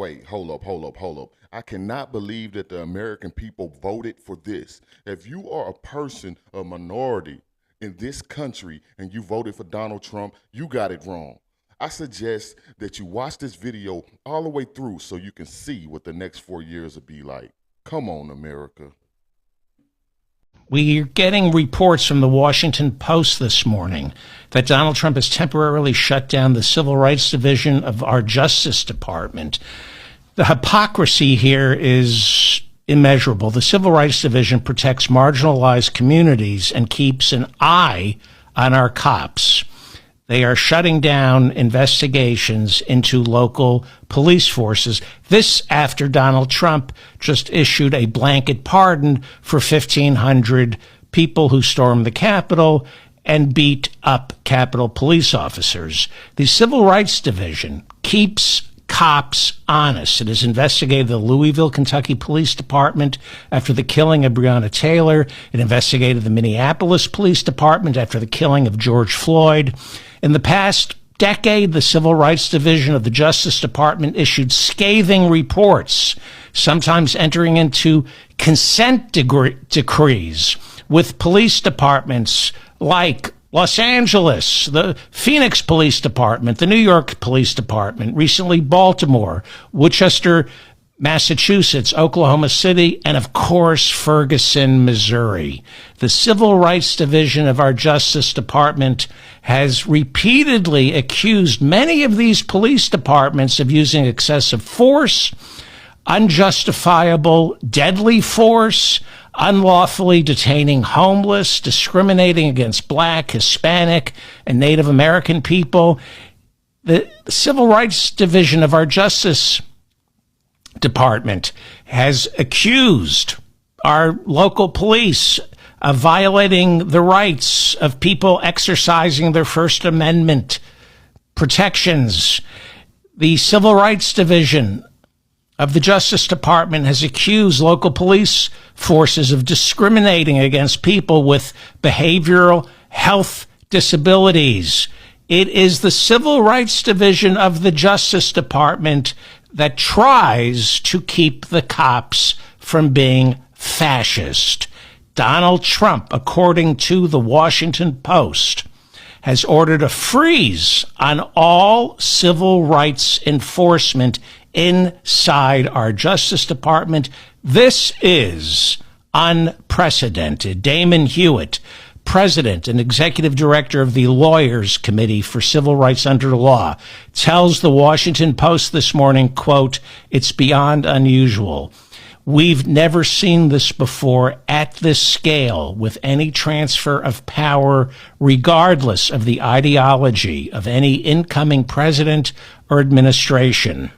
wait, hold up. I cannot believe that the American people voted for this. If you are a person, a minority in this country, and you voted for Donald Trump, you got it wrong. I suggest that you watch this video all the way through so you can see what the next 4 years will be like. Come on, America. We're getting reports from the Washington Post this morning that Donald Trump has temporarily shut down the Civil Rights Division of our Justice Department. The hypocrisy here is immeasurable. The Civil Rights Division protects marginalized communities and keeps an eye on our cops. They are shutting down investigations into local police forces. This after Donald Trump just issued a blanket pardon for 1,500 people who stormed the Capitol and beat up Capitol police officers. The Civil Rights Division keeps cops honest. It has investigated the Louisville, Kentucky Police Department after the killing of Breonna Taylor. It investigated the Minneapolis Police Department after the killing of George Floyd. In the past decade, the Civil Rights Division of the Justice Department issued scathing reports, sometimes entering into consent decrees with police departments like Los Angeles, the Phoenix Police Department, the New York Police Department, recently Baltimore, Worcester, Massachusetts, Oklahoma City, and of course, Ferguson, Missouri. The Civil Rights Division of our Justice Department has repeatedly accused many of these police departments of using excessive force, unjustifiable, deadly force, unlawfully detaining homeless, discriminating against Black, Hispanic, and Native American people. The Civil Rights Division of our Justice Department has accused our local police of violating the rights of people exercising their First Amendment protections. The Civil Rights Division of the Justice Department has accused local police forces of discriminating against people with behavioral health disabilities. It is the Civil Rights Division of the Justice Department that tries to keep the cops from being fascist. Donald Trump, according to the Washington Post, has ordered a freeze on all civil rights enforcement inside our Justice Department. This is unprecedented. Damon Hewitt, president and executive director of the Lawyers Committee for Civil Rights Under Law, tells the Washington Post this morning, quote, "It's beyond unusual. We've never seen this before at this scale with any transfer of power, regardless of the ideology of any incoming president or administration."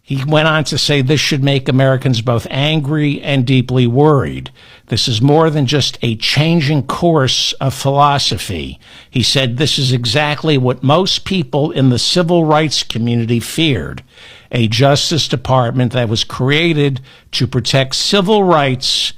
He went on to say this should make Americans both angry and deeply worried. This is more than just a changing course of philosophy. He said this is exactly what most people in the civil rights community feared, a Justice Department that was created to protect civil rights,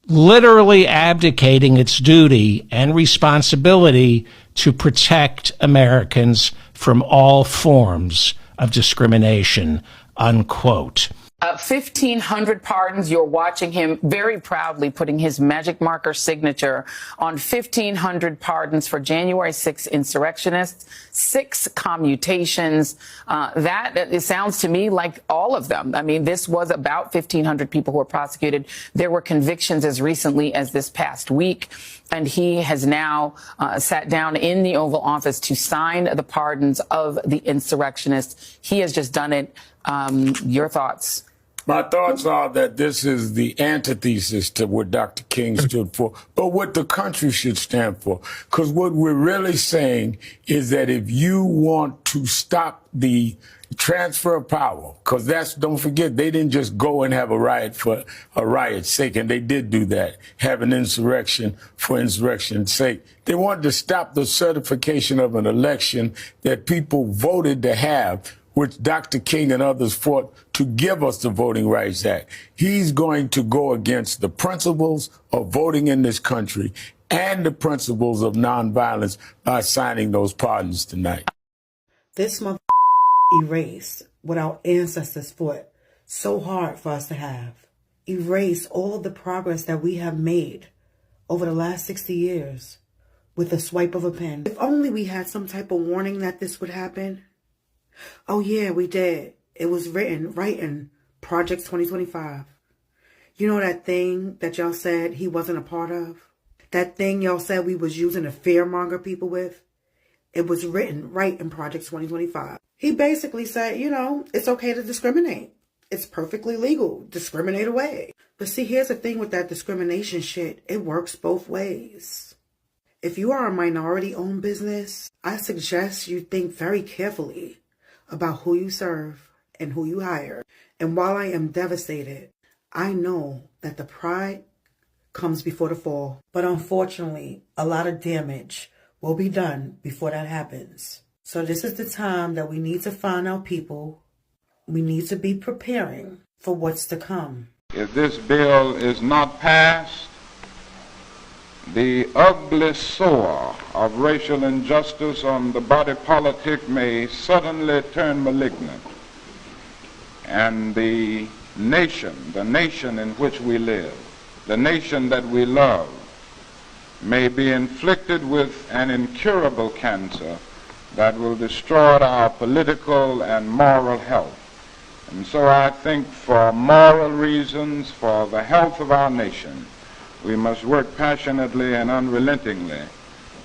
literally abdicating its duty and responsibility to protect Americans from all forms of discrimination, unquote. 1,500 pardons. You're watching him very proudly putting his magic marker signature on 1,500 pardons for January 6th insurrectionists, 6 commutations. It sounds to me like all of them. I mean, this was about 1,500 people who were prosecuted. There were convictions as recently as this past week. And he has now sat down in the Oval Office to sign the pardons of the insurrectionists. He has just done it. Your thoughts? My thoughts are that this is the antithesis to what Dr. King stood for, but what the country should stand for. Because what we're really saying is that if you want to stop the transfer of power, because don't forget, they didn't just go and have a riot for a riot's sake, and they did do that, have an insurrection for insurrection's sake. They wanted to stop the certification of an election that people voted to have, which Dr. King and others fought to give us the Voting Rights Act. He's going to go against the principles of voting in this country and the principles of nonviolence by signing those pardons tonight. This month erased what our ancestors fought so hard for us to have. Erase all of the progress that we have made over the last 60 years with a swipe of a pen. If only we had some type of warning that this would happen. Oh yeah, we did. It was written right in Project 2025. You know that thing that y'all said he wasn't a part of? That thing y'all said we was using to fearmonger people with? It was written right in Project 2025. He basically said, you know, it's okay to discriminate. It's perfectly legal. Discriminate away. But see, here's the thing with that discrimination shit. It works both ways. If you are a minority-owned business, I suggest you think very carefully about who you serve and who you hire. And while I am devastated, I know that the pride comes before the fall. But unfortunately, a lot of damage will be done before that happens. So this is the time that we need to find our people. We need to be preparing for what's to come. If this bill is not passed, the ugly sore of racial injustice on the body politic may suddenly turn malignant. And the nation in which we live, the nation that we love, may be inflicted with an incurable cancer that will destroy our political and moral health. And so I think for moral reasons, for the health of our nation, we must work passionately and unrelentingly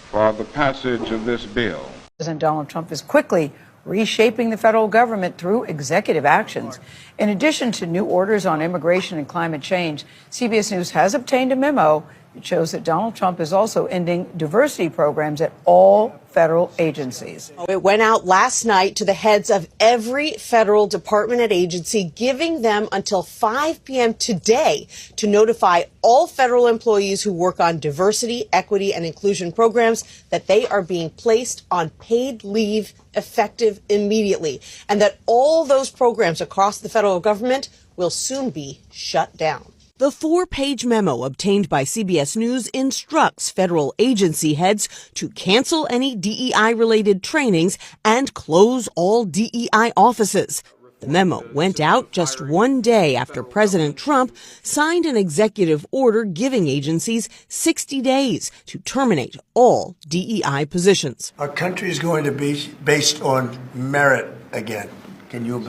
for the passage of this bill. President Donald Trump is quickly reshaping the federal government through executive actions. In addition to new orders on immigration and climate change, CBS News has obtained a memo. It shows that Donald Trump is also ending diversity programs at all federal agencies. It went out last night to the heads of every federal department and agency, giving them until 5 p.m. today to notify all federal employees who work on diversity, equity, and inclusion programs that they are being placed on paid leave effective immediately, and that all those programs across the federal government will soon be shut down. The 4-page memo obtained by CBS News instructs federal agency heads to cancel any DEI-related trainings and close all DEI offices. The memo went out just one day after President Trump signed an executive order giving agencies 60 days to terminate all DEI positions. Our country is going to be based on merit again. Can you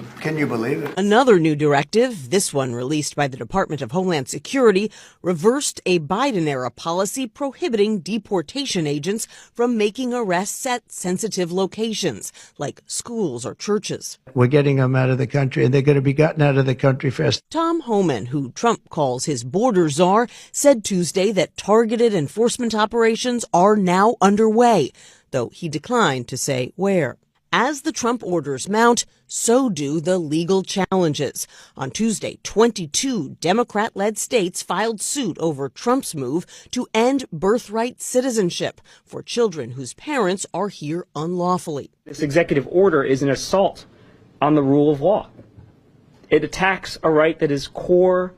believe it? Another new directive, this one released by the Department of Homeland Security, reversed a Biden-era policy prohibiting deportation agents from making arrests at sensitive locations, like schools or churches. We're getting them out of the country, and they're going to be gotten out of the country fast. Tom Homan, who Trump calls his border czar, said Tuesday that targeted enforcement operations are now underway, though he declined to say where. As the Trump orders mount, so do the legal challenges. On Tuesday, 22 Democrat-led states filed suit over Trump's move to end birthright citizenship for children whose parents are here unlawfully. This executive order is an assault on the rule of law. It attacks a right that is core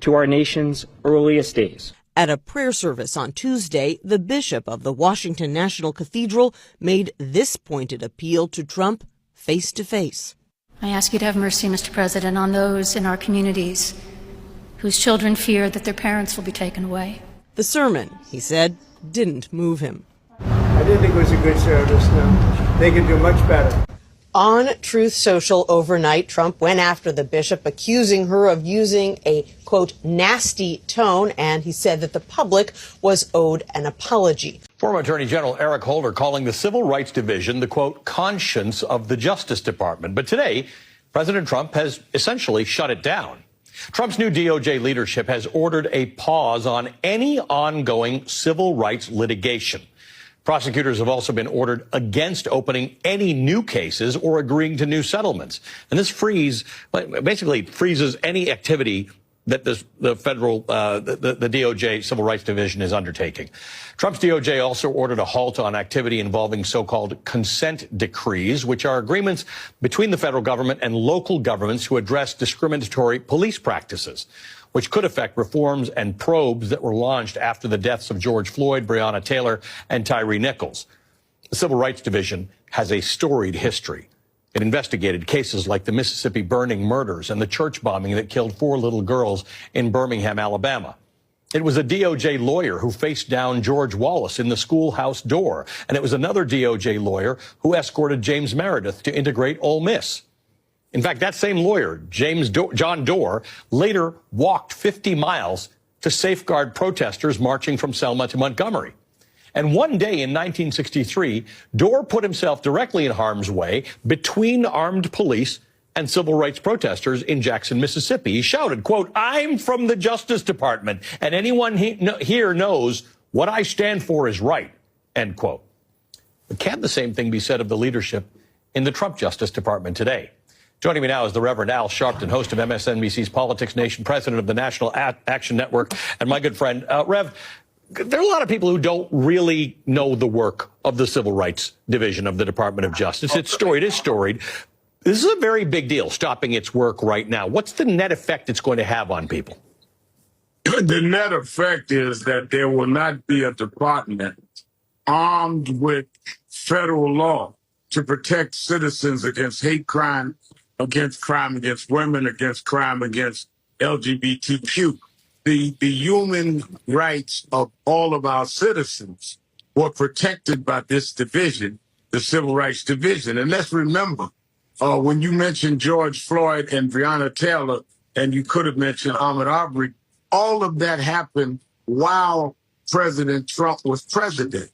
to our nation's earliest days. At a prayer service on Tuesday, the bishop of the Washington National Cathedral made this pointed appeal to Trump face to face. I ask you to have mercy, Mr. President, on those in our communities whose children fear that their parents will be taken away. The sermon, he said, didn't move him. I didn't think it was a good service, no. They could do much better. On Truth Social overnight, Trump went after the bishop, accusing her of using a, quote, nasty tone, and he said that the public was owed an apology. Former Attorney General Eric Holder calling the Civil Rights Division the, quote, conscience of the Justice Department. But today, President Trump has essentially shut it down. Trump's new DOJ leadership has ordered a pause on any ongoing civil rights litigation. Prosecutors have also been ordered against opening any new cases or agreeing to new settlements. And this basically freezes any activity that the federal, the DOJ Civil Rights Division is undertaking. Trump's DOJ also ordered a halt on activity involving so-called consent decrees, which are agreements between the federal government and local governments to address discriminatory police practices, which could affect reforms and probes that were launched after the deaths of George Floyd, Breonna Taylor, and Tyree Nichols. The Civil Rights Division has a storied history It investigated cases like the Mississippi burning murders and the church bombing that killed 4 little girls in Birmingham, Alabama. It was a DOJ lawyer who faced down George Wallace in the schoolhouse door. And it was another DOJ lawyer who escorted James Meredith to integrate Ole Miss. In fact, that same lawyer, John Doerr, later walked 50 miles to safeguard protesters marching from Selma to Montgomery. And one day in 1963, Doerr put himself directly in harm's way between armed police and civil rights protesters in Jackson, Mississippi. He shouted, quote, "I'm from the Justice Department, and anyone here knows what I stand for is right," end quote. But can the same thing be said of the leadership in the Trump Justice Department today? Joining me now is the Reverend Al Sharpton, host of MSNBC's Politics Nation, president of the National Action Network, and my good friend, Rev. There are a lot of people who don't really know the work of the Civil Rights Division of the Department of Justice. It's storied. This is a very big deal, stopping its work right now. What's the net effect it's going to have on people? The net effect is that there will not be a department armed with federal law to protect citizens against hate crime against women, against crime against LGBTQ. The human rights of all of our citizens were protected by this division, the Civil Rights Division. And let's remember, when you mentioned George Floyd and Breonna Taylor, and you could have mentioned Ahmaud Arbery, all of that happened while President Trump was president,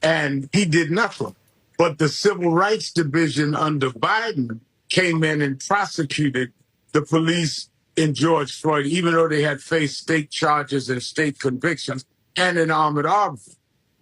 and he did nothing. But the Civil Rights Division under Biden came in and prosecuted the police in George Floyd, even though they had faced state charges and state convictions, and in Ahmaud Arbery.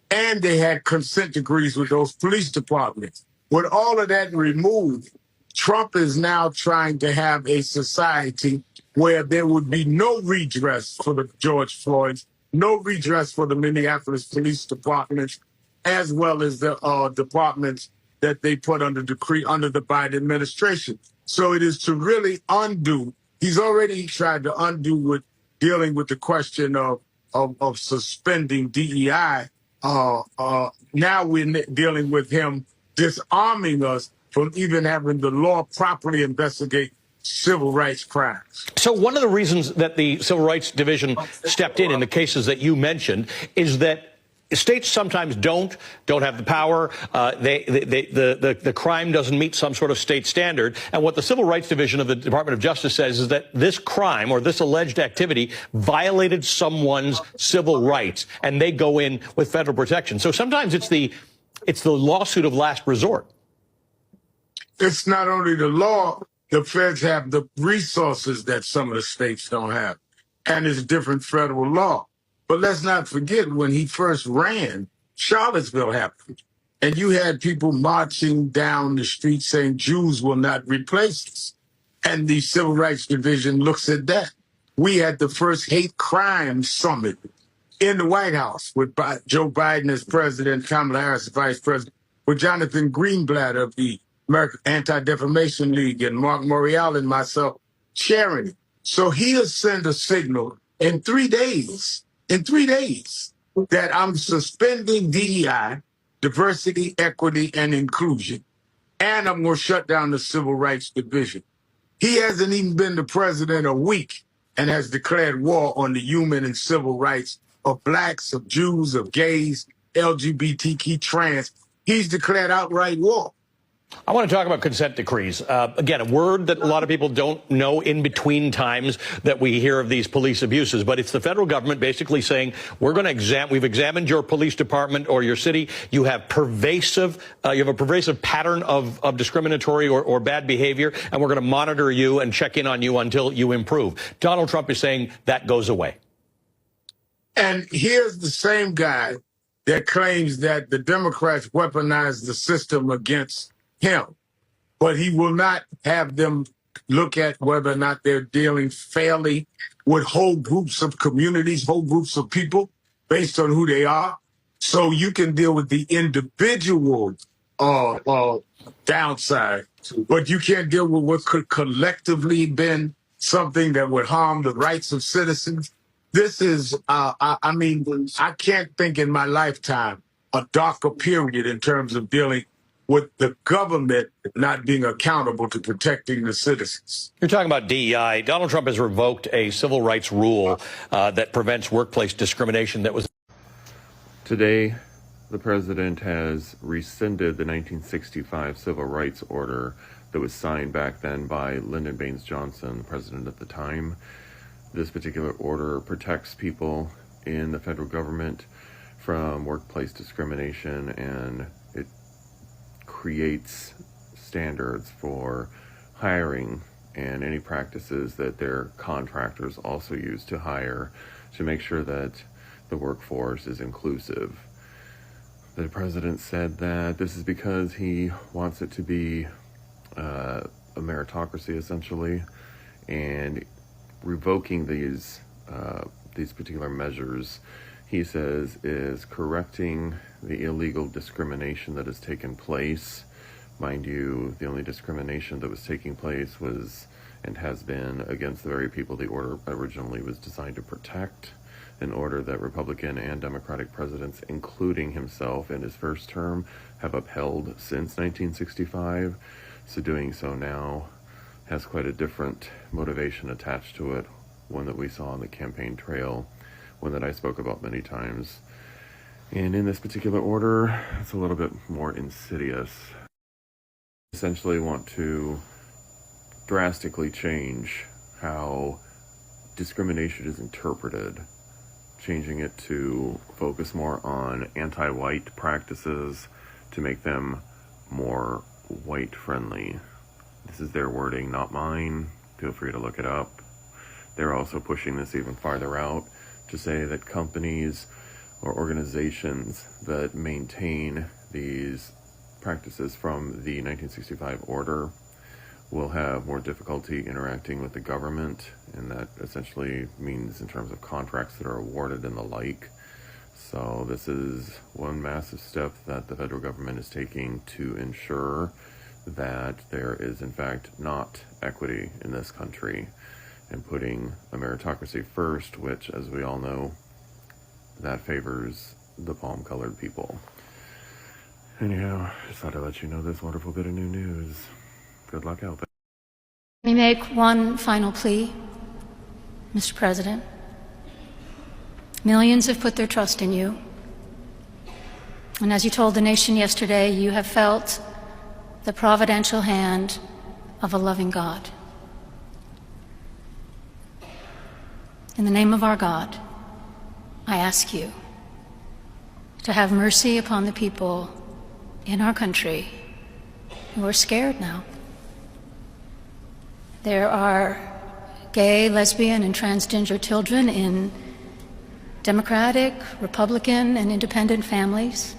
And they had consent decrees with those police departments. With all of that removed, Trump is now trying to have a society where there would be no redress for the George Floyds, no redress for the Minneapolis Police Department, as well as the departments that they put under decree under the Biden administration. So it is to really undo. He's already tried to undo with dealing with the question of suspending DEI. Now we're dealing with him disarming us from even having the law properly investigate civil rights crimes. So one of the reasons that the Civil Rights Division stepped in the cases that you mentioned is that states sometimes don't have the power. The crime doesn't meet some sort of state standard. And what the Civil Rights Division of the Department of Justice says is that this crime or this alleged activity violated someone's civil rights, and they go in with federal protection. So sometimes it's the lawsuit of last resort. It's not only the law. The feds have the resources that some of the states don't have, and it's different federal law. But let's not forget, when he first ran, Charlottesville happened. And you had people marching down the street saying Jews will not replace us. And the Civil Rights Division looks at that. We had the first hate crime summit in the White House with Joe Biden as president, Kamala Harris as vice president, with Jonathan Greenblatt of the American Anti-Defamation League and Mark Morial and myself chairing it. So he'll send a signal in 3 days. That I'm suspending DEI, diversity, equity, and inclusion, and I'm going to shut down the Civil Rights Division. He hasn't even been the president a week and has declared war on the human and civil rights of blacks, of Jews, of gays, LGBTQ, trans. He's declared outright war. I want to talk about consent decrees. Again, a word that a lot of people don't know in between times that we hear of these police abuses. But it's the federal government basically saying, we've examined your police department or your city. You have a pervasive pattern of discriminatory or bad behavior, and we're going to monitor you and check in on you until you improve. Donald Trump is saying that goes away. And here's the same guy that claims that the Democrats weaponized the system against him, but he will not have them look at whether or not they're dealing fairly with whole groups of communities, whole groups of people based on who they are. So you can deal with the individual downside, but you can't deal with what could collectively been something that would harm the rights of citizens. This is, I can't think in my lifetime a darker period in terms of dealing with the government not being accountable to protecting the citizens. You're talking about DEI. Donald Trump has revoked a civil rights rule that prevents workplace discrimination that was. Today, the president has rescinded the 1965 civil rights order that was signed back then by Lyndon Baines Johnson, the president at the time. This particular order protects people in the federal government from workplace discrimination, and it creates standards for hiring and any practices that their contractors also use to hire to make sure that the workforce is inclusive. The president said that this is because he wants it to be a meritocracy, essentially, and revoking these particular measures, he says, is correcting the illegal discrimination that has taken place. Mind you, the only discrimination that was taking place was and has been against the very people the order originally was designed to protect, an order that Republican and Democratic presidents, including himself in his first term, have upheld since 1965. So doing so now has quite a different motivation attached to it, one that we saw on the campaign trail, one that I spoke about many times. And in this particular order, it's a little bit more insidious. Essentially want to drastically change how discrimination is interpreted, changing it to focus more on anti-white practices to make them more white-friendly. This is their wording, not mine. Feel free to look it up. They're also pushing this even farther out to say that companies or organizations that maintain these practices from the 1965 order will have more difficulty interacting with the government, and that essentially means in terms of contracts that are awarded and the like. So this is one massive step that the federal government is taking to ensure that there is in fact not equity in this country, and putting a meritocracy first, which, as we all know, that favors the palm-colored people. Anyhow, just thought I'd let you know this wonderful bit of new news. Good luck out there. Let me make one final plea, Mr. President. Millions have put their trust in you. And as you told the nation yesterday, you have felt the providential hand of a loving God. In the name of our God, I ask you to have mercy upon the people in our country who are scared now. There are gay, lesbian, and transgender children in Democratic, Republican, and independent families,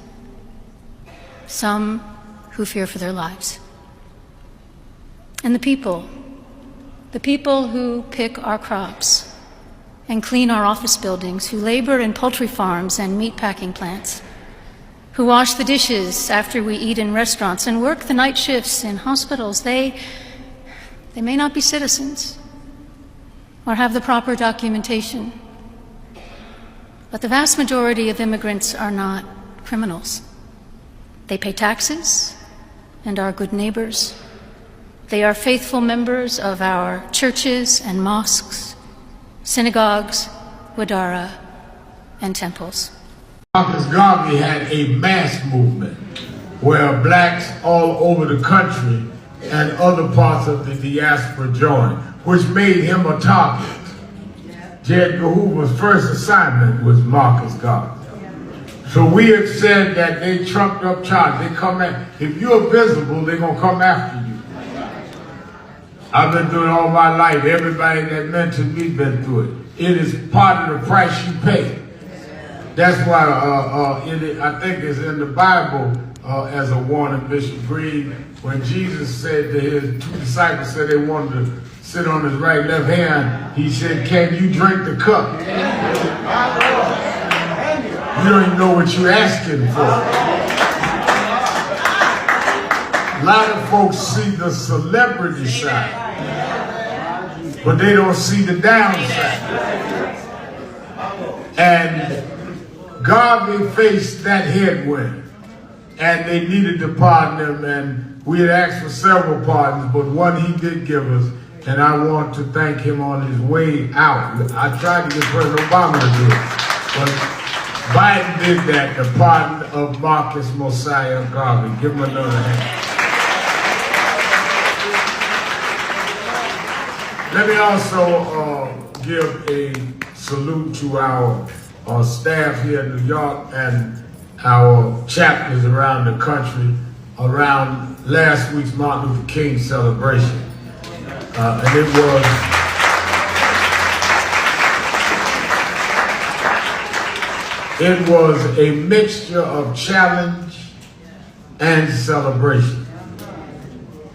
some who fear for their lives. And the people who pick our crops and clean our office buildings, who labor in poultry farms and meat packing plants, who wash the dishes after we eat in restaurants and work the night shifts in hospitals, they may not be citizens or have the proper documentation, but the vast majority of immigrants are not criminals. They pay taxes and are good neighbors. They are faithful members of our churches and mosques, synagogues, wadara, and temples. Marcus Garvey had a mass movement where blacks all over the country and other parts of the diaspora joined, which made him a target. J. Edgar Hoover's first assignment was Marcus Garvey. So we have said that they trumped up charges. They come at, if you're visible, they're gonna come after you. I've been through it all my life. Everybody that mentored me been through it. It is part of the price you pay. That's why I think it's in the Bible as a warning, Bishop Green, when Jesus said to his two disciples, said they wanted to sit on his right, left hand, he said, can you drink the cup? You don't even know what you're asking for. A lot of folks see the celebrity side, but they don't see the downside. And Garvey faced that headwind. and they needed to pardon him, and we had asked for several pardons, but one he did give us, and I want to thank him on his way out. I tried to get President Obama to do it, but Biden did that, the pardon of Marcus Mosiah Garvey. Give him another hand. Let me also give a salute to our staff here in New York and our chapters around the country around last week's Martin Luther King celebration. And it was a mixture of challenge and celebration.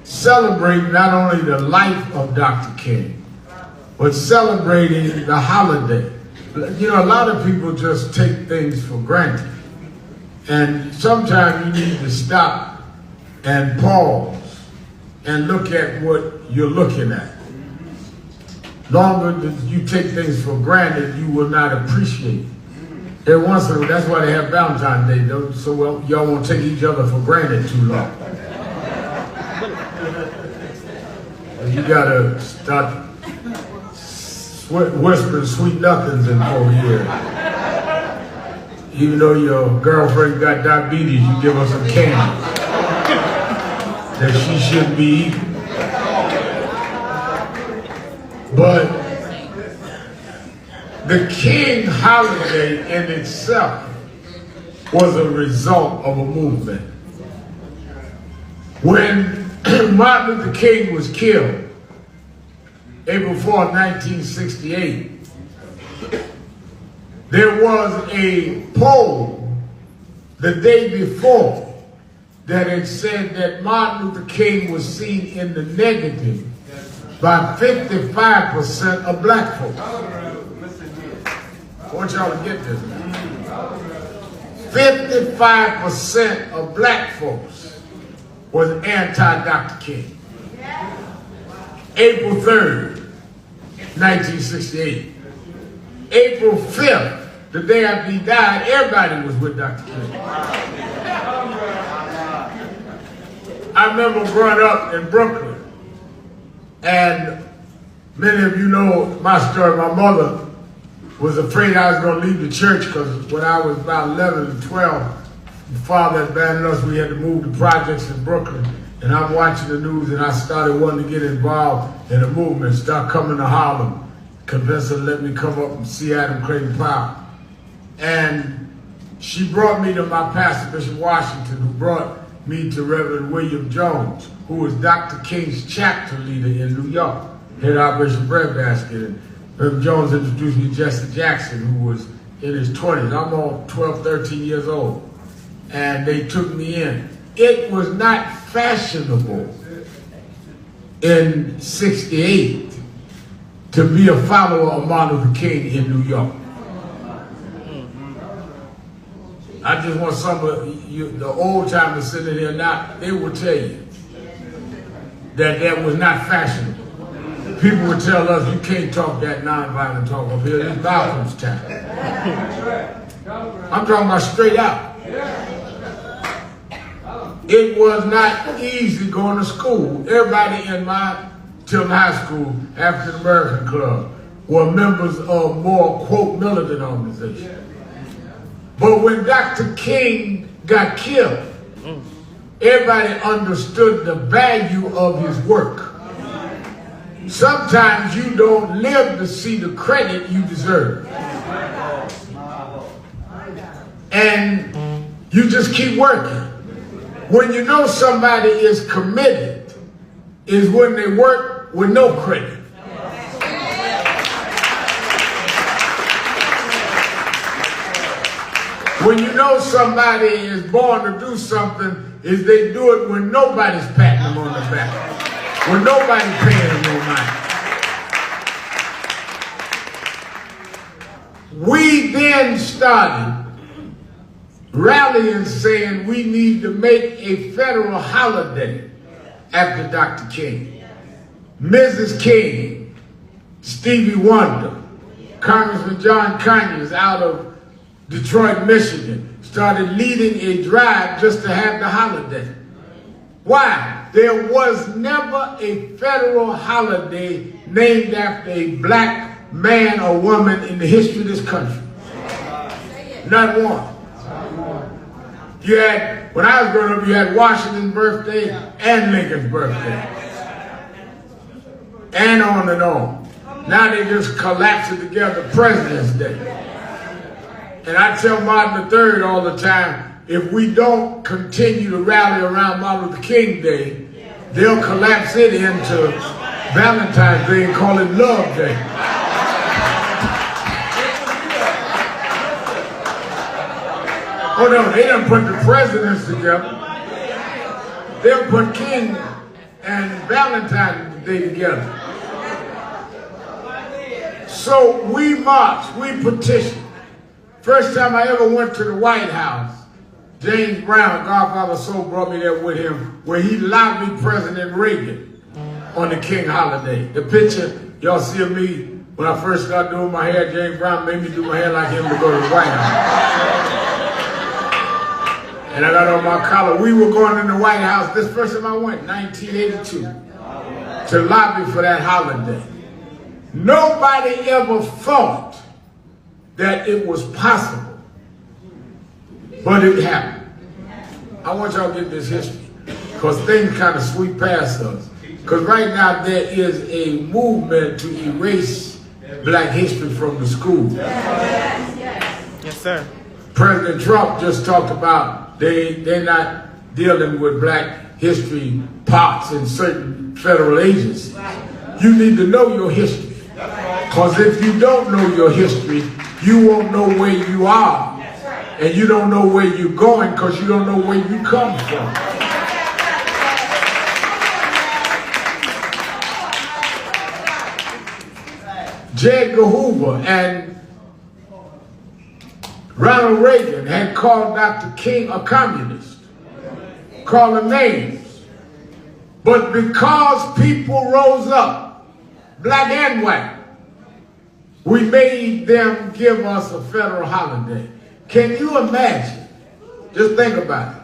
Celebrating not only the life of Dr. King, but celebrating the holiday. You know, a lot of people just take things for granted. And sometimes you need to stop and pause and look at what you're looking at. Longer than you take things for granted, you will not appreciate it. Every once in a while, that's why they have Valentine's Day, so y'all won't take each other for granted too long. You gotta start whispering sweet nothings in over here. Even though your girlfriend got diabetes, you give her some candy that she shouldn't be eating. But the King holiday in itself was a result of a movement. When Martin Luther King was killed, April 4, 1968, there was a poll the day before that had said that Martin Luther King was seen in the negative by 55% of black folks. I want y'all to get this now. 55% of black folks was anti-Dr. King. April 3rd, 1968. April 5th, the day after he died, everybody was with Dr. King. I remember growing up in Brooklyn, and many of you know my story. My mother was afraid I was going to leave the church because when I was about 11 and 12, my father abandoned us. We had to move to projects in Brooklyn. And I'm watching the news, and I started wanting to get involved in the movement, start coming to Harlem, convince her to let me come up and see Adam Clayton Powell. And she brought me to my pastor, Bishop Washington, who brought me to Reverend William Jones, who was Dr. King's chapter leader in New York, head Operation Breadbasket. And Reverend Jones introduced me to Jesse Jackson, who was in his 20s. I'm all 12, 13 years old. And they took me in. It was not fashionable in '68 to be a follower of Martin Luther King in New York. I just want some of you, the old timers sitting here now, they will tell you that that was not fashionable. People would tell us, you can't talk that nonviolent talk up here, it's Malcolm's time. I'm talking about straight out. It was not easy going to school. Everybody in my Tilton High School, African American Club, were members of more, quote, militant organizations. But when Dr. King got killed, everybody understood the value of his work. Sometimes you don't live to see the credit you deserve. And you just keep working. When you know somebody is committed, is when they work with no credit. When you know somebody is born to do something, is they do it when nobody's patting them on the back, when nobody's paying them no mind. We then started rallying, saying we need to make a federal holiday after Dr. King. Mrs. King, Stevie Wonder, Congressman John Conyers out of Detroit, Michigan, started leading a drive just to have the holiday. Why? There was never a federal holiday named after a black man or woman in the history of this country. Not one. You had, when I was growing up, you had Washington's birthday and Lincoln's birthday. And on and on. Now they just collapse it together, President's Day. And I tell Martin III all the time, if we don't continue to rally around Martin Luther King Day, they'll collapse it into Valentine's Day and call it Love Day. Oh no, they done put the presidents together. They'll put King and Valentine's Day together. So we marched, we petitioned. First time I ever went to the White House, James Brown, Godfather Soul, brought me there with him, where he lobbied President Reagan on the King holiday. The picture y'all see of me when I first started doing my hair, James Brown made me do my hair like him to go to the White House. And I got on my collar. We were going in the White House, this first time I went, 1982, to lobby for that holiday. Nobody ever thought that it was possible, but it happened. I want y'all to get this history, because things kind of sweep past us. Because right now there is a movement to erase black history from the school. Yes, sir. President Trump just talked about they're not dealing with black history parts in certain federal agencies. You need to know your history. Because if you don't know your history, you won't know where you are. And you don't know where you're going because you don't know where you come from. J. Edgar Hoover and Ronald Reagan had called Dr. King a communist, called him names. But because people rose up, black and white, we made them give us a federal holiday. Can you imagine? Just think about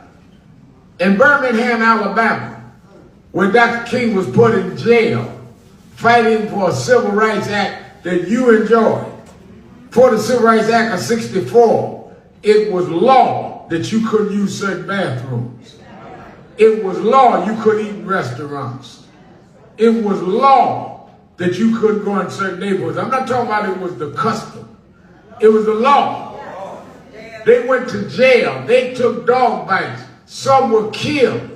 it. In Birmingham, Alabama, where Dr. King was put in jail, fighting for a Civil Rights Act that you enjoyed. For the Civil Rights Act of '64, it was law that you couldn't use certain bathrooms. It was law you couldn't eat in restaurants. It was law that you couldn't go in certain neighborhoods. I'm not talking about it was the custom. It was the law. They went to jail. They took dog bites. Some were killed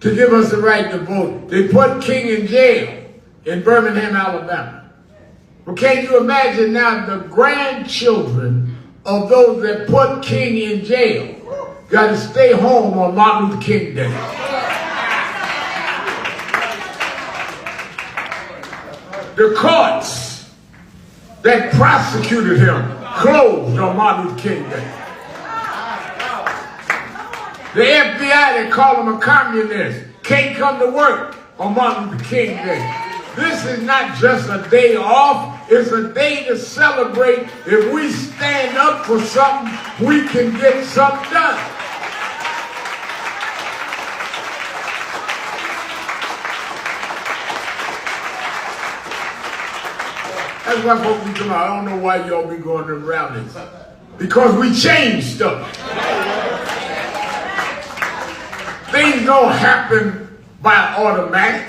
to give us the right to vote. They put King in jail in Birmingham, Alabama. Well, can you imagine now the grandchildren of those that put King in jail got to stay home on Martin Luther King Day? The courts that prosecuted him closed on Martin Luther King Day. The FBI that called him a communist can't come to work on Martin Luther King Day. This is not just a day off, it's a day to celebrate. If we stand up for something, we can get something done. That's why folks be coming out. I don't know why y'all be going to rallies. Because we change stuff. Things don't happen by automatic.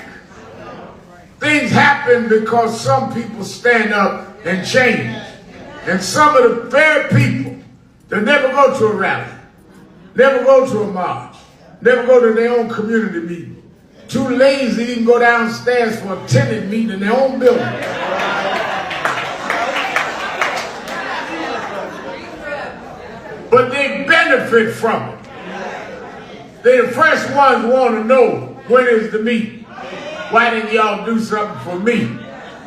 Things happen because some people stand up and change. And some of the very people that never go to a rally, never go to a march, never go to their own community meeting, too lazy to even go downstairs for a tenant meeting in their own building. But they benefit from it. They're the first ones want to know when is the meeting. Why didn't y'all do something for me?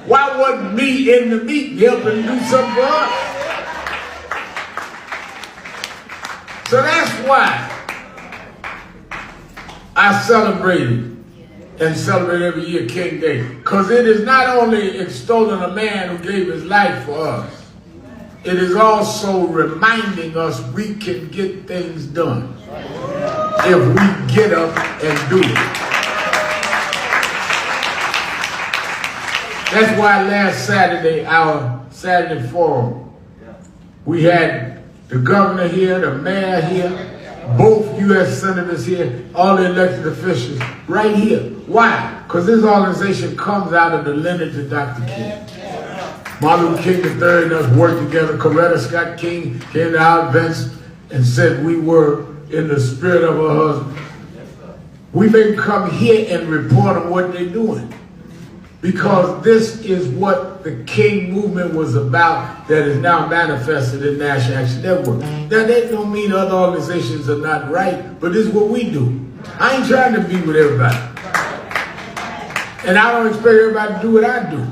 Why wasn't me in the meeting helping do something for us? So that's why I celebrated and celebrate every year King Day. Because it is not only extolling a man who gave his life for us, it is also reminding us we can get things done if we get up and do it. That's why last Saturday, our Saturday forum, we had the governor here, the mayor here, both U.S. senators here, all the elected officials right here. Why? Because this organization comes out of the lineage of Dr. King. Martin Luther King III and us worked together. Coretta Scott King came to our events and said we were in the spirit of her husband. We may come here and report on what they're doing, because this is what the King movement was about that is now manifested in National Action Network. Now, that don't mean other organizations are not right, but this is what we do. I ain't trying to be with everybody. And I don't expect everybody to do what I do.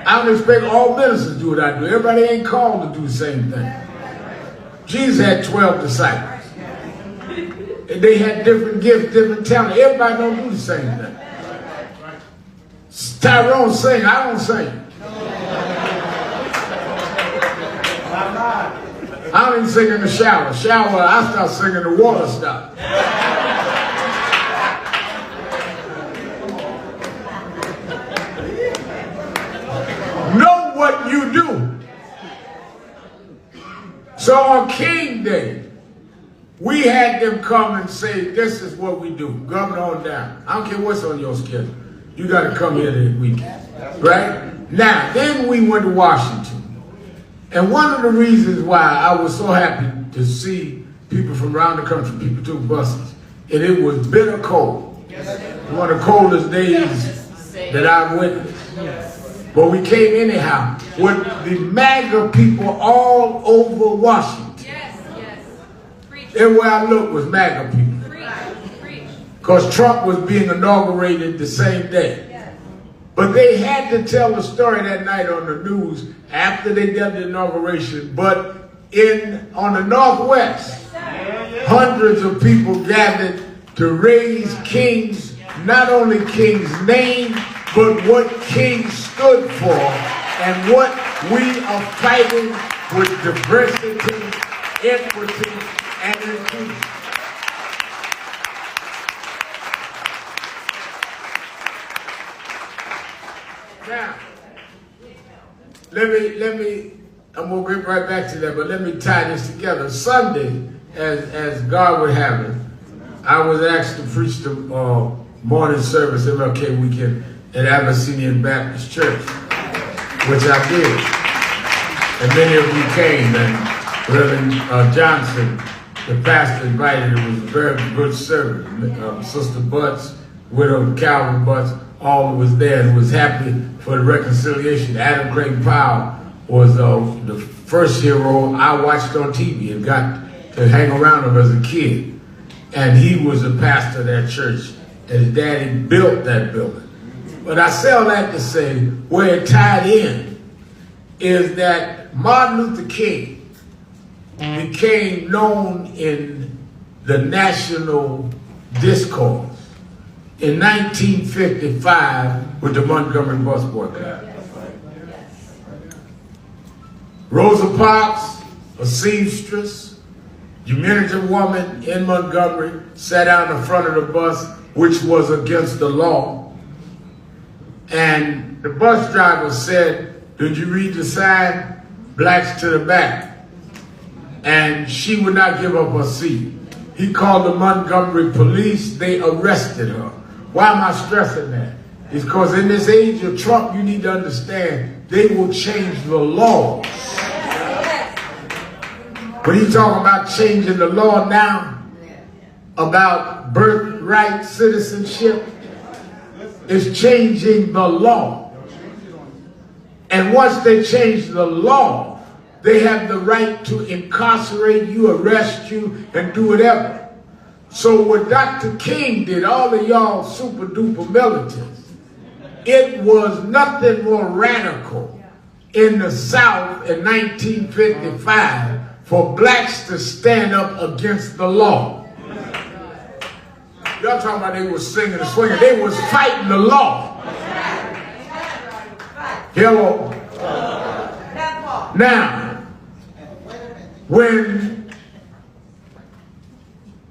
I don't expect all ministers to do what I do. Everybody ain't called to do the same thing. Jesus had 12 disciples. And they had different gifts, different talents. Everybody don't do the same thing. Tyrone sing, I don't sing. I don't even sing in the shower. I start singing, the water stop. Know what you do. So on King Day, we had them come and say, this is what we do. Governor on down. I don't care what's on your schedule. You got to come here this weekend, right? Now, then we went to Washington. And one of the reasons why I was so happy to see people from around the country, people took buses, and it was bitter cold. One of the coldest days that I've witnessed. But we came anyhow with the MAGA people all over Washington. Everywhere I looked was MAGA people. Because Trump was being inaugurated the same day. But they had to tell the story that night on the news after they did the inauguration. But on the Northwest, hundreds of people gathered to raise King's, not only King's name, but what King stood for and what we are fighting with diversity, equity, and inclusion. Now, let me, I'm going to get right back to that, but let me tie this together. Sunday, as God would have it, I was asked to preach the morning service MLK weekend at Abyssinian Baptist Church, which I did. And many of you came, and Reverend Johnson, the pastor, invited. It was a very good service. Sister Butts, widow Calvin Butts, all was there and was happy for the reconciliation. Adam Craig Powell was the first hero I watched on TV and got to hang around him as a kid. And he was a pastor of that church, and his daddy built that building. But I say all that to say, where it tied in is that Martin Luther King became known in the national discourse in 1955 with the Montgomery bus boycott. Rosa Parks, a seamstress, humanitarian woman in Montgomery, sat out in front of the bus, which was against the law. And the bus driver said, "Did you read the sign? Blacks to the back." And she would not give up her seat. He called the Montgomery police. They arrested her. Why am I stressing that? It's because in this age of Trump, you need to understand, they will change the laws. But he's talking about changing the law now, about birthright citizenship. It's changing the law. And once they change the law, they have the right to incarcerate you, arrest you, and do whatever. So what Dr. King did, all of y'all super duper militants, it was nothing more radical in the South in 1955 for blacks to stand up against the law. Y'all talking about they was singing and swinging. They was fighting the law. Hello. Now, when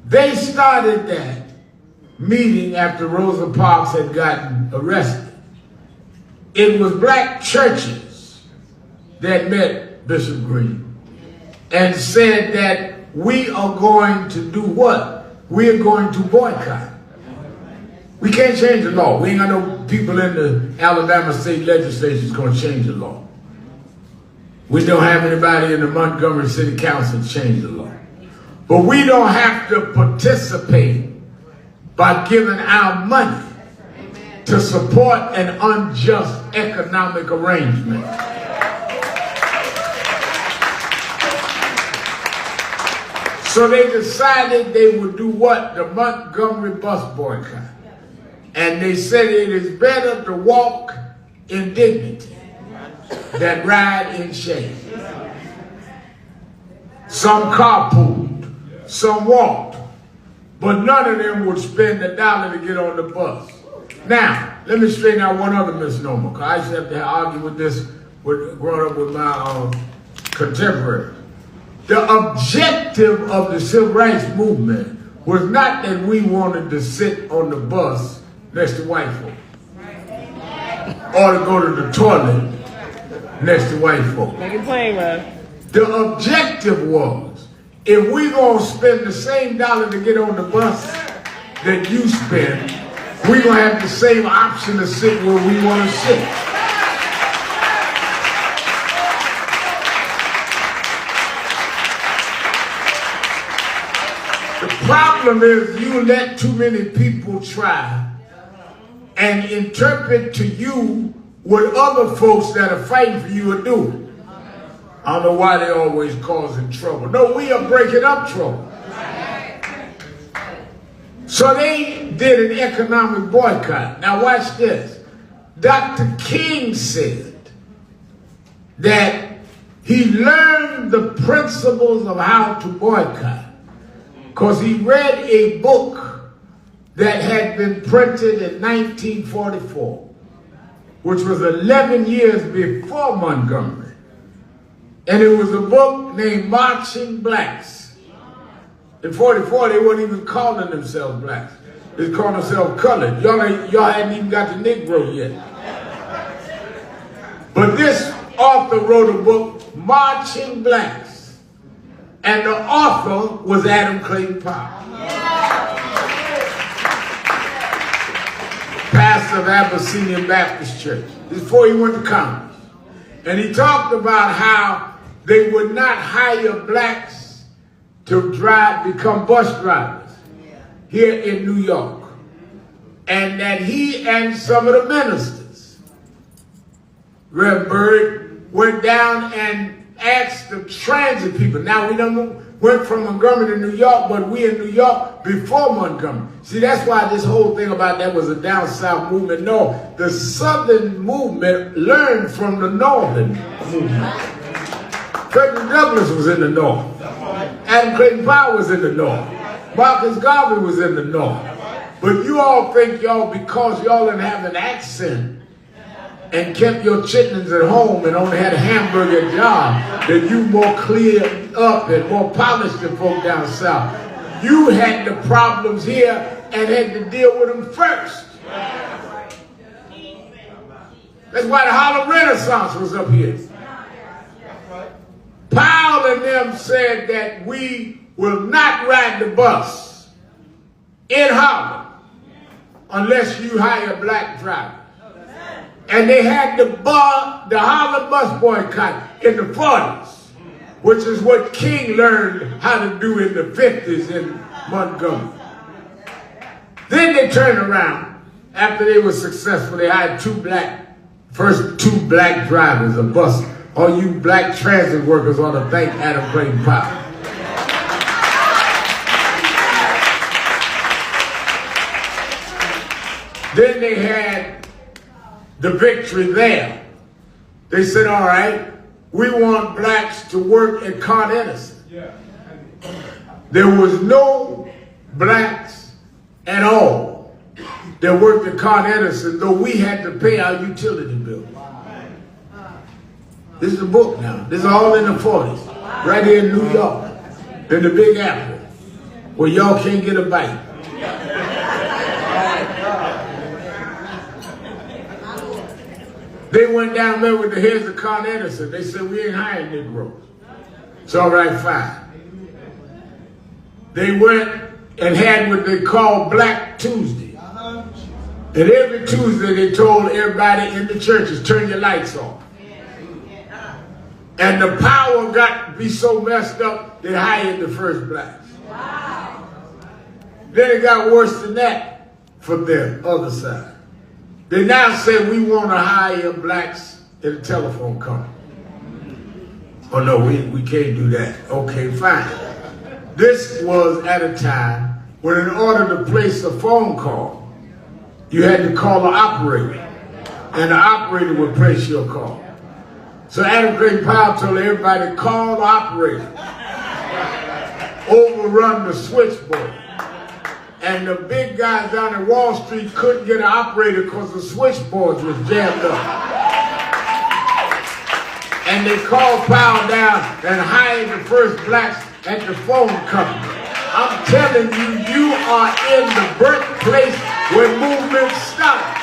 they started that meeting after Rosa Parks had gotten arrested, it was black churches that met Bishop Green and said that we are going to do what? We are going to boycott. We can't change the law. We ain't got no people in the Alabama state legislature that's going to change the law. We don't have anybody in the Montgomery City Council to change the law. But we don't have to participate by giving our money to support an unjust economic arrangement. So they decided they would do what? The Montgomery bus boycott. And they said it is better to walk in dignity than ride in shame. Some carpooled, some walked, but none of them would spend $1 to get on the bus. Now, let me straighten out one other misnomer, because I used to have to argue with this growing up with my contemporaries. The objective of the civil rights movement was not that we wanted to sit on the bus next to white folk, or to go to the toilet next to white folk. Make it plain, man. The objective was, if we gonna spend the same $1 to get on the bus that you spend, we gonna have the same option to sit where we want to sit. The problem is you let too many people try and interpret to you what other folks that are fighting for you are doing. I don't know why they're always causing trouble. No, we are breaking up trouble. So they did an economic boycott. Now watch this. Dr. King said that he learned the principles of how to boycott because he read a book that had been printed in 1944, which was 11 years before Montgomery. And it was a book named Marching Blacks. In 44, they weren't even calling themselves blacks. They called themselves colored. Y'all hadn't even got the Negro yet. But this author wrote a book, Marching Blacks. And the author was Adam Clayton Powell, pastor of Abyssinian Baptist Church. This is before he went to Congress. And he talked about how they would not hire blacks to become bus drivers here in New York. And that he and some of the ministers, Rev. Byrd, went down and asked the transit people. Now we went from Montgomery to New York, but we in New York before Montgomery. See, that's why this whole thing about that was a down south movement. No, the southern movement learned from the northern movement. Frederick Douglass was in the north. Adam Clayton Powell was in the north. Marcus Garvey was in the north. But you all think y'all, because y'all didn't have an accent and kept your chitlins at home and only had a hamburger at job, that you more cleared up and more polished than folk down south. You had the problems here and had to deal with them first. That's why the Harlem Renaissance was up here. Powell and them said that we will not ride the bus in Harlem unless you hire black drivers. And they had the Harlem bus boycott in the 40s, which is what King learned how to do in the 50s in Montgomery. Then they turned around. After they were successful, they hired first two black drivers, a bus. All you black transit workers ought to thank Adam Clayton Powell. Then they had the victory there. They said, all right, we want blacks to work at Con Edison. There was no blacks at all that worked at Con Edison, though we had to pay our utility bill. This is a book now. This is all in the 40s. right here in New York, in the Big Apple, where y'all can't get a bite. They went down there with the heads of Con Edison. They said, we ain't hiring Negroes. It's all right, fine. They went and had what they call Black Tuesday. And every Tuesday they told everybody in the churches, turn your lights off. And the power got to be so messed up, they hired the first blacks. Then it got worse than that from the other side. They now say we want to hire blacks in a telephone company. Oh no, we can't do that. Okay, fine. This was at a time when in order to place a phone call, you had to call the operator, and the operator would place your call. So Adam Clayton Powell told everybody, call the operator, overrun the switchboard. And the big guys down at Wall Street couldn't get an operator because the switchboards was jammed up. And they called Powell down and hired the first blacks at the phone company. I'm telling you, you are in the birthplace where movements start.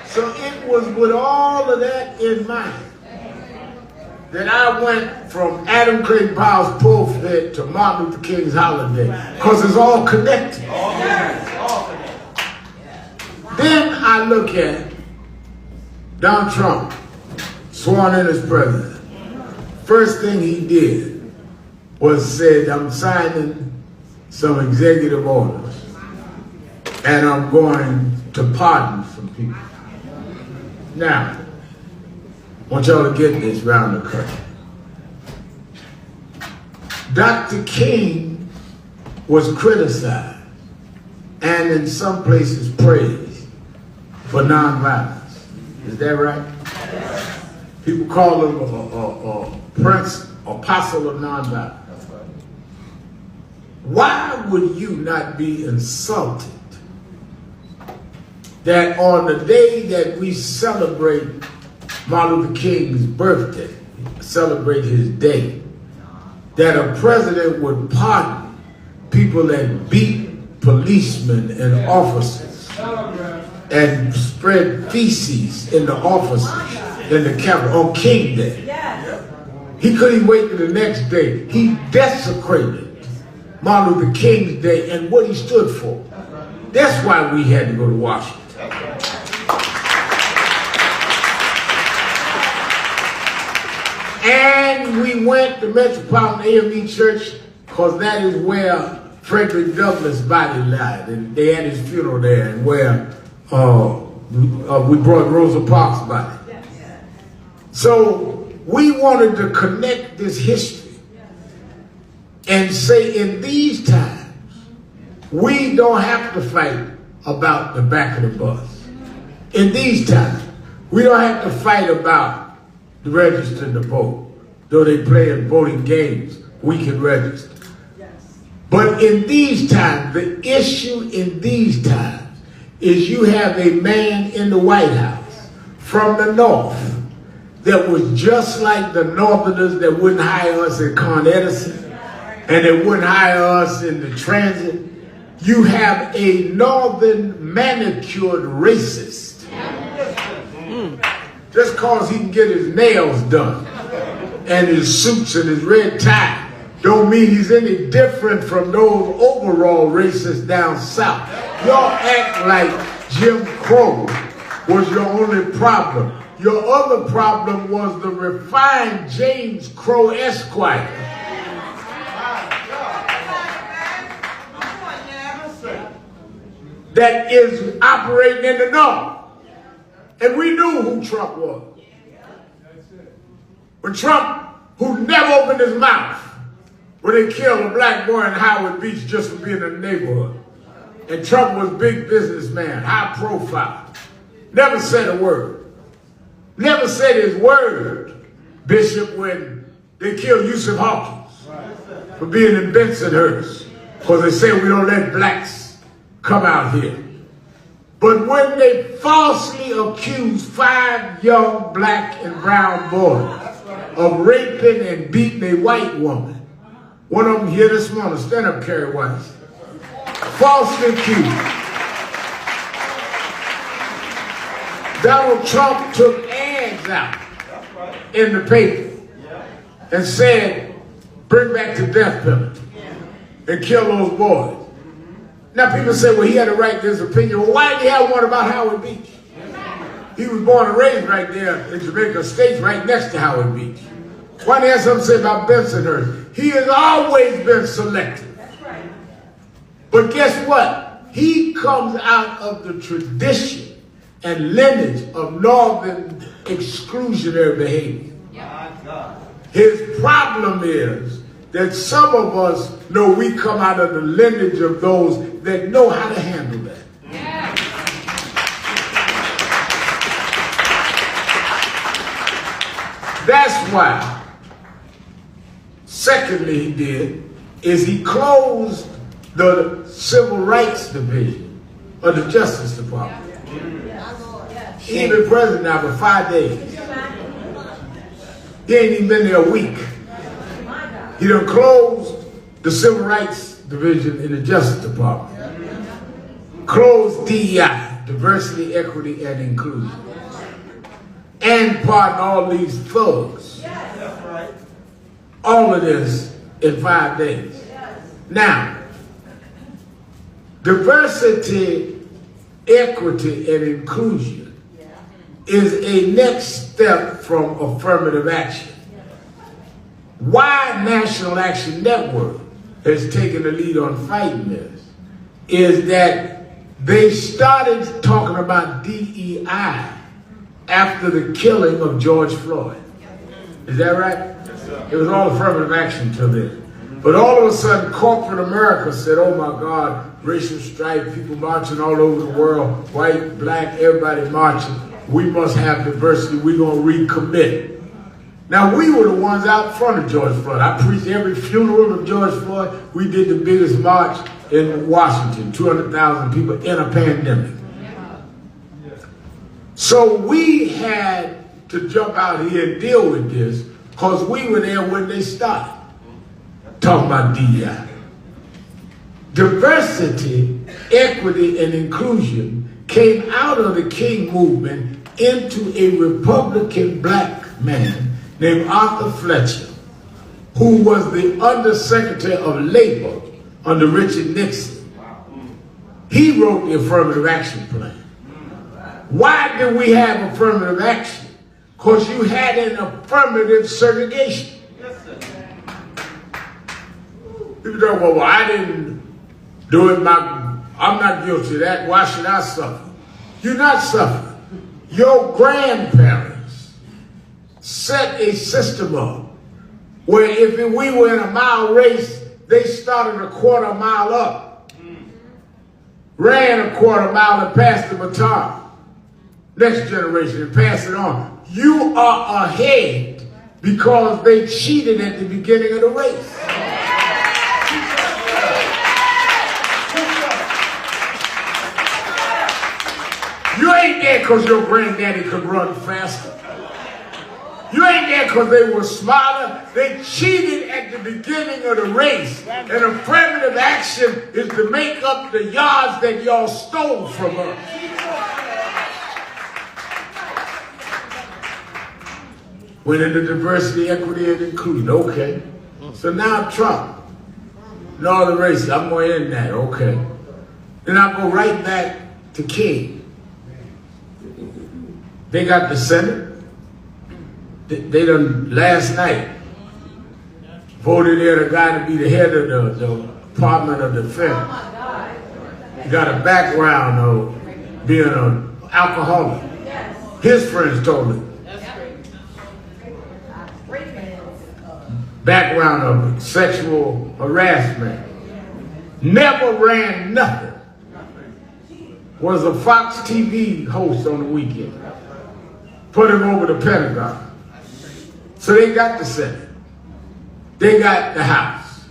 So it was with all of that in mind that I went from Adam Clayton Powell's pulpit to Martin Luther King's holiday, because it's all connected. Then I look at Donald Trump, sworn in as president. First thing he did was said, I'm signing some executive orders, and I'm going to pardon some people. Now, I want y'all to get this around the country. Dr. King was criticized and in some places praised for nonviolence. Is that right? People call him a prince, apostle of nonviolence. Why would you not be insulted that on the day that we celebrate Martin Luther King's birthday, celebrate his day, that a president would pardon people that beat policemen and officers and spread feces in the offices in the Capitol on King Day? He couldn't wait till the next day. He desecrated Martin Luther King's day and what he stood for. That's why we had to go to Washington. And we went to Metropolitan AME Church because that is where Frederick Douglass' body lied, and they had his funeral there, and where we brought Rosa Parks' body. So we wanted to connect this history and say in these times, we don't have to fight about the back of the bus. In these times, we don't have to fight about the register to vote. Though they play in voting games, we can register. But in these times, the issue in these times is you have a man in the White House from the North that was just like the Northerners that wouldn't hire us at Con Edison and that wouldn't hire us in the transit. You have a Northern manicured racist. Just cause he can get his nails done and his suits and his red tie don't mean he's any different from those overall racists down south. Y'all act like Jim Crow was your only problem. Your other problem was the refined James Crow Esquire. That is operating in the North. And we knew who Trump was. When Trump, who never opened his mouth when they killed a black boy in Howard Beach just for being in the neighborhood. And Trump was a big businessman, high profile. Never said a word. Never said his word, Bishop, when they killed Yusuf Hawkins for being in Bensonhurst. Because they say we don't let blacks come out here. But when they falsely accused 5 young black and brown boys of raping and beating a white woman, one of them here this morning, stand up, Kerry Weiss, falsely accused. Donald Trump took ads out in the paper and said, bring back the death penalty and kill those boys. Now people say, well, he had to write this opinion. Well, why did he have one about Howard Beach? He was born and raised right there in Jamaica State, right next to Howard Beach. Why did he have something to say about Bensonhurst? He has always been selective. But guess what? He comes out of the tradition and lineage of Northern exclusionary behavior. His problem is that some of us know we come out of the lineage of those that know how to handle that. That's why, secondly, he did, is he closed the Civil Rights Division of the Justice Department. He ain't been president now for 5 days. He ain't even been there a week. He done closed the Civil Rights Division in the Justice Department. Closed DEI, Diversity, Equity, and Inclusion. And pardon all these thugs. All of this in 5 days. Now, diversity, equity, and inclusion is a next step from affirmative action. Why National Action Network has taken the lead on fighting this is that they started talking about DEI after the killing of George Floyd. Is that right? It was all affirmative action till then. But all of a sudden, corporate America said, oh my God, racial strife, people marching all over the world, white, black, everybody marching. We must have diversity. We're going to recommit. Now, we were the ones out front of George Floyd. I preached every funeral of George Floyd. We did the biggest march in Washington, 200,000 people in a pandemic. So we had to jump out here and deal with this because we were there when they started talking about DEI. Diversity, equity, and inclusion came out of the King movement into a Republican black man named Arthur Fletcher, who was the Undersecretary of Labor under Richard Nixon. He wrote the affirmative action plan. Why did we have affirmative action? Because you had an affirmative segregation. People talk, well, I didn't do it, I'm not guilty of that, why should I suffer? You're not suffering. Your grandparents set a system up where if we were in a mile race, they started a quarter mile up, ran a quarter mile and passed the baton. Next generation and pass it on. You are ahead because they cheated at the beginning of the race. You ain't there because your granddaddy could run faster. You ain't there because they were smarter. They cheated at the beginning of the race. And affirmative action is to make up the yards that y'all stole from us. Went into diversity, equity, and inclusion. Okay. So now Trump. And all the races, I'm going to end that. Okay. Then I go right back to King. They got the Senate. They done last night voted in a guy to be the head of the Department of Defense. He got a background of being an alcoholic. His friends told him. Background of sexual harassment. Never ran nothing. Was a Fox TV host on the weekend. Put him over the Pentagon. So they got the Senate. They got the House.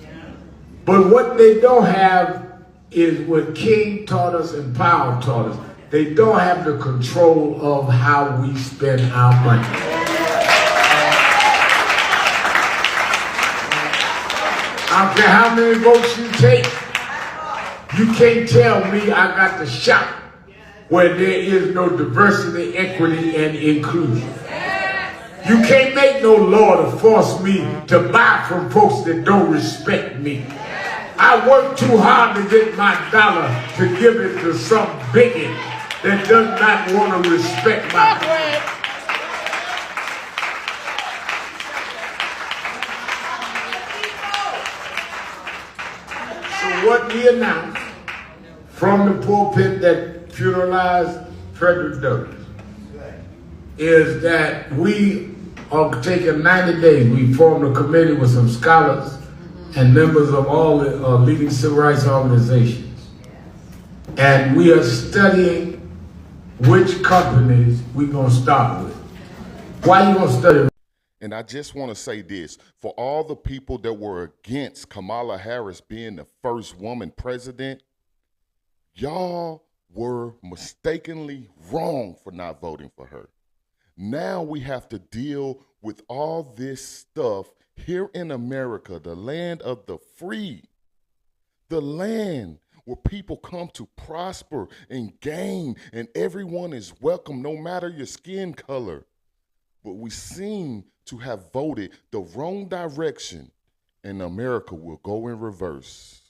But what they don't have is what King taught us and Powell taught us. They don't have the control of how we spend our money. I don't care how many votes you take, you can't tell me I got to shop where there is no diversity, equity, and inclusion. You can't make no law to force me to buy from folks that don't respect me. I work too hard to get my dollar to give it to some bigot that does not want to respect my money. So what we announced from the pulpit that funeralized Frederick Douglass is that we are taking 90 days. We formed a committee with some scholars and members of all the leading civil rights organizations. And we are studying which companies we're going to start with. Why you going to study? And I just want to say this, for all the people that were against Kamala Harris being the first woman president, y'all were mistakenly wrong for not voting for her. Now we have to deal with all this stuff here in America, the land of the free, the land where people come to prosper and gain, and everyone is welcome no matter your skin color. But we seem to have voted the wrong direction, and America will go in reverse.